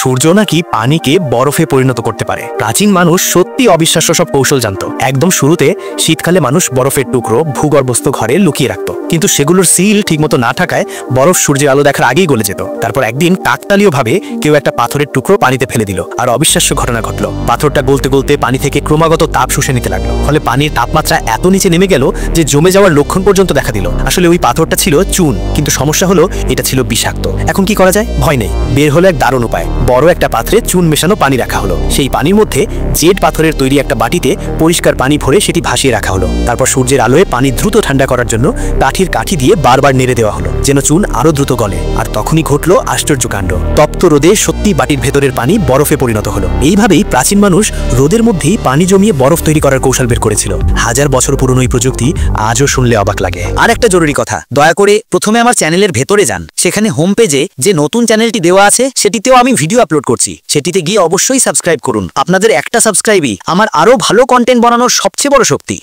সূর্য নাকি পানিকে বরফে পরিণত করতে পারে। প্রাচীন মানুষ সত্যি অবিশ্বাস্য সব কৌশল জানত। একদম শুরুতে শীতকালে মানুষ বরফের টুকরো ভূগর্ভস্থ ঘরে লুকিয়ে রাখত, কিন্তু সেগুলোর সিল ঠিকমতো না থাকায় বরফ সূর্যের আলো দেখার আগেই গলে যেত। তারপর একদিন কাকতালীয় ভাবে কেউ একটা পাথরের টুকরো পানিতে ফেলে দিল, আর অবিশ্বাস্য ঘটনা ঘটলো। পাথরটা গলতে গলতে পানি থেকে ক্রমাগত তাপ শুষে নিতে লাগলো, ফলে পানির তাপমাত্রা এত নিচে নেমে গেল যে জমে যাওয়ার লক্ষণ পর্যন্ত দেখা দিল। আসলে ওই পাথরটা ছিল চুন, কিন্তু সমস্যা হলো এটা ছিল বিষাক্ত। এখন কি করা যায়? ভয় নেই, বের হলো এক দারুণ উপায়। বড় একটা পাত্রে চুন মেশানো পানি রাখা হলো। সেই পানির মধ্যে জেড পাথরের তৈরি একটা বাটিতে পরিষ্কার পানি ভরে সেটি ভাসিয়ে রাখা হলো। তারপর সূর্যের আলোয় পানি দ্রুত ঠান্ডা করার জন্য কাঠির কাঠি দিয়ে বারবার নেড়ে দেওয়া হলো, যেন চুন আরো দ্রুত গলে। আর তখনই ঘটলো আশ্চর্য কাণ্ড। তপ্ত রোদে সত্যি বাটির ভেতরের পানি বরফে পরিণত হলো। এইভাবেই প্রাচীন মানুষ রোদের মধ্যেই পানি জমিয়ে বরফ তৈরি করার কৌশল বের করেছিল। হাজার বছর পুরনো এই প্রযুক্তি আজও শুনলে অবাক লাগে। আর একটা জরুরি কথা, দয়া করে প্রথমে আমার চ্যানেলের ভেতরে যান। সেখানে হোম পেজে যে নতুন চ্যানেলটি দেওয়া আছে সেটিতেও আমি ভিডিও আপলোড করছি, সেটিতে গিয়ে অবশ্যই সাবস্ক্রাইব করুন। আপনাদের একটা সাবস্ক্রাইবই আমার আরো ভালো কন্টেন্ট বানানোর সবচেয়ে বড় শক্তি।